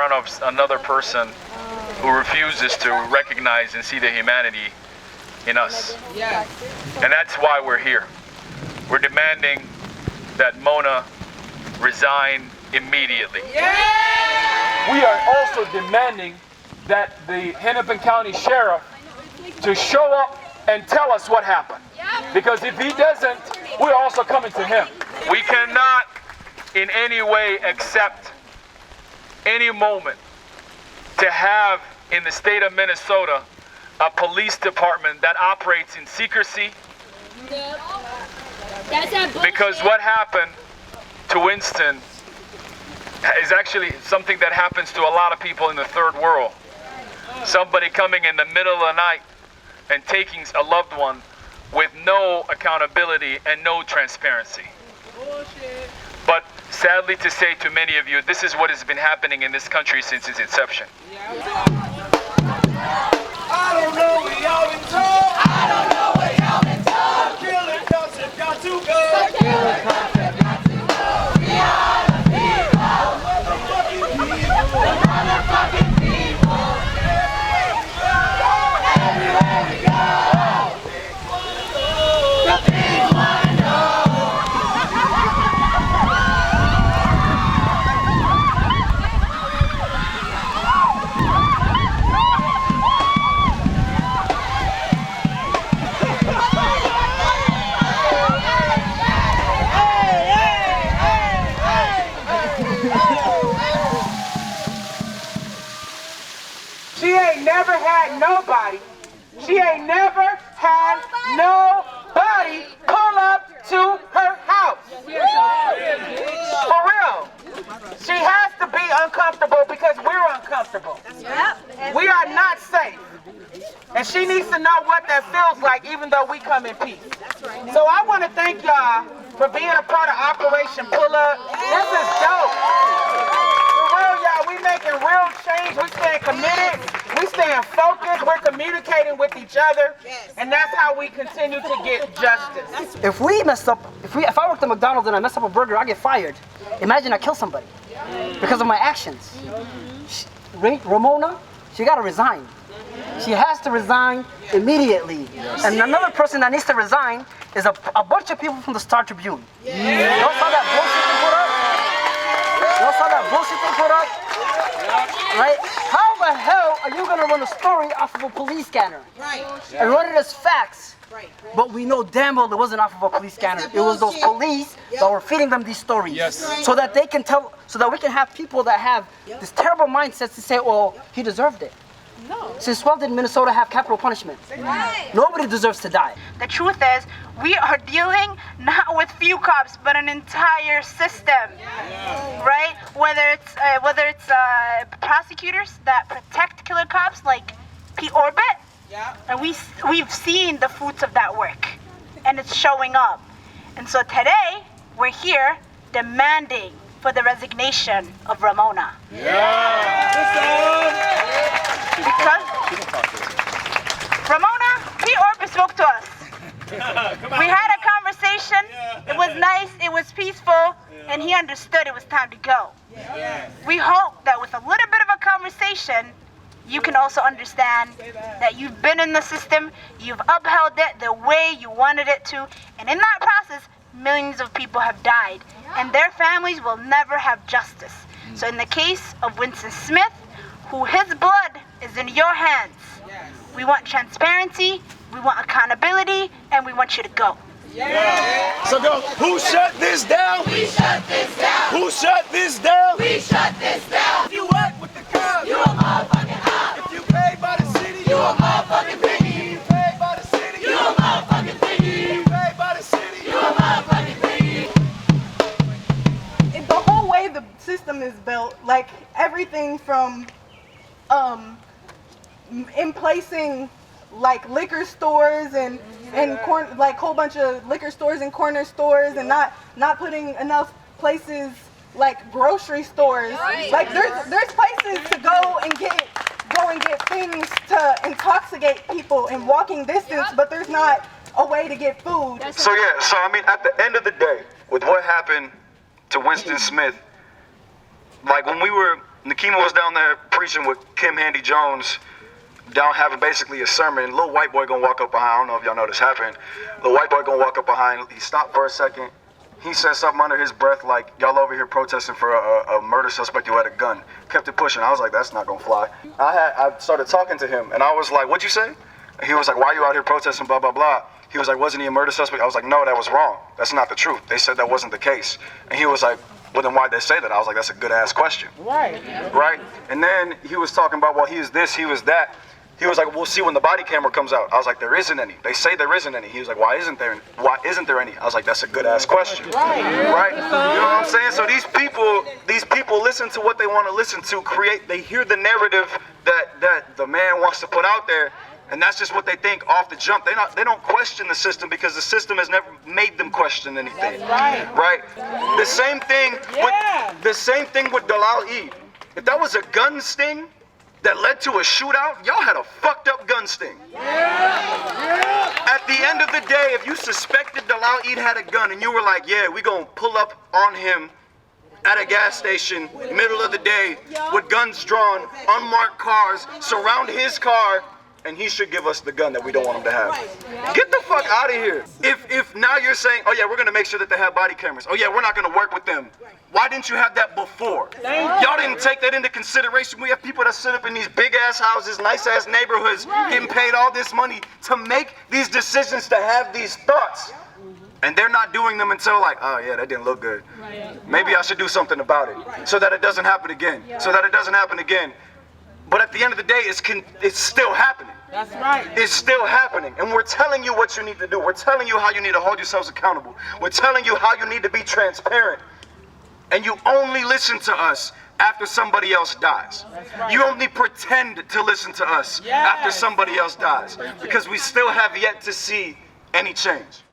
front of another person who refuses to recognize and see the humanity in us. And that's why we're here. We're demanding that Mona resign immediately. We are also demanding that the Hennepin County Sheriff to show up and tell us what happened. Because if he doesn't, we're also coming to him. We cannot in any way accept any moment to have in the state of Minnesota a police department that operates in secrecy. Because what happened to Winston is actually something that happens to a lot of people in the third world. Somebody coming in the middle of the night and taking a loved one with no accountability and no transparency. But sadly to say to many of you, this is what has been happening in this country since its inception. I don't know what y'all been told. I don't know what y'all been told. Killing cops have got to go. Killing cops have got to go. We are the people. The motherfucking people. The motherfucking people. Everywhere we go. The people wanna know. She ain't never had nobody. She ain't never had nobody pull up to her house. For real. She has to be uncomfortable because we're uncomfortable. We are not safe. And she needs to know what that feels like, even though we come in peace. So I want to thank y'all for being a part of Operation Pull Up. This is dope. For real, y'all, we making real change. We staying committed. We staying focused. We're communicating with each other. And that's how we continue to get justice. If we messed up, if I worked at McDonald's and I messed up a burger, I get fired. Imagine I kill somebody because of my actions. Ramona, she got to resign. She has to resign immediately. And another person that needs to resign is a bunch of people from the Star Tribune. You all saw that bullshit they put up? You all saw that bullshit they put up? Right? How the hell are you going to run a story off of a police scanner? And run it as facts? But we know damn well it wasn't off of a police scanner. It was those police that were feeding them these stories. So that they can tell, so that we can have people that have this terrible mindset to say, well, he deserved it. No. Since when did Minnesota have capital punishment? Nobody deserves to die. The truth is, we are dealing not with few cops, but an entire system, right? Whether it's prosecutors that protect killer cops, like Pete Orbit, and we've seen the fruits of that work, and it's showing up. And so today, we're here demanding for the resignation of Ramona. Because Ramona, Pete Orbit spoke to us. We had a conversation. It was nice. It was peaceful. And he understood it was time to go. We hope that with a little bit of a conversation, you can also understand that you've been in the system, you've upheld it the way you wanted it to, and in that process, millions of people have died, and their families will never have justice. So in the case of Winston Smith, who his blood is in your hands, we want transparency, we want accountability, and we want you to go. So go, who shut this down? We shut this down. Who shut this down? We shut this down. If you work with the cops, you a motherfucking op. If you paid by the city, you a motherfucking piggy. If you paid by the city, you a motherfucking piggy. If you paid by the city, you a motherfucking piggy. The whole way the system is built, like everything from in placing like liquor stores and like whole bunch of liquor stores and corner stores, and not putting enough places like grocery stores. Like there's places to go and get things to intoxicate people in walking distance, but there's not a way to get food. So I mean, at the end of the day, with what happened to Winston Smith, like when we were Nikema was down there preaching with Kim Handy Jones, down having basically a sermon. Little white boy gonna walk up behind. I don't know if y'all know this happened. Little white boy gonna walk up behind. He stopped for a second. He said something under his breath like, y'all over here protesting for a murder suspect who had a gun. Kept it pushing. I was like, that's not gonna fly. I started talking to him and I was like, what'd you say? And he was like, why are you out here protesting, blah, blah, blah. He was like, wasn't he a murder suspect? I was like, no, that was wrong. That's not the truth. They said that wasn't the case. And he was like, well, then why'd they say that? I was like, that's a good ass question. Right. Right? And then he was talking about, well, he was this, he was that. He was like, we'll see when the body camera comes out. I was like, there isn't any. They say there isn't any. He was like, why isn't there any? I was like, that's a good ass question. Right. Right? You know what I'm saying? So these people listen to what they want to listen to, they hear the narrative that the man wants to put out there, and that's just what they think off the jump. They don't question the system because the system has never made them question anything. That's right. Right? The same thing with Dalal Eid. If that was a gun sting that led to a shootout, y'all had a fucked up gun sting. At the end of the day, if you suspected Dalal Eid had a gun and you were like, yeah, we gonna pull up on him at a gas station, middle of the day, with guns drawn, unmarked cars, surround his car, and he should give us the gun that we don't want him to have. Get the fuck out of here. If now you're saying, oh yeah, we're gonna make sure that they have body cameras. Oh yeah, we're not gonna work with them. Why didn't you have that before? Y'all didn't take that into consideration. We have people that sit up in these big ass houses, nice ass neighborhoods, getting paid all this money to make these decisions, to have these thoughts. And they're not doing them until like, oh yeah, that didn't look good. Maybe I should do something about it so that it doesn't happen again. So that it doesn't happen again. But at the end of the day, it's still happening. That's right. It's still happening. And we're telling you what you need to do. We're telling you how you need to hold yourselves accountable. We're telling you how you need to be transparent. And you only listen to us after somebody else dies. Right. You only pretend to listen to us after somebody else dies. Because we still have yet to see any change.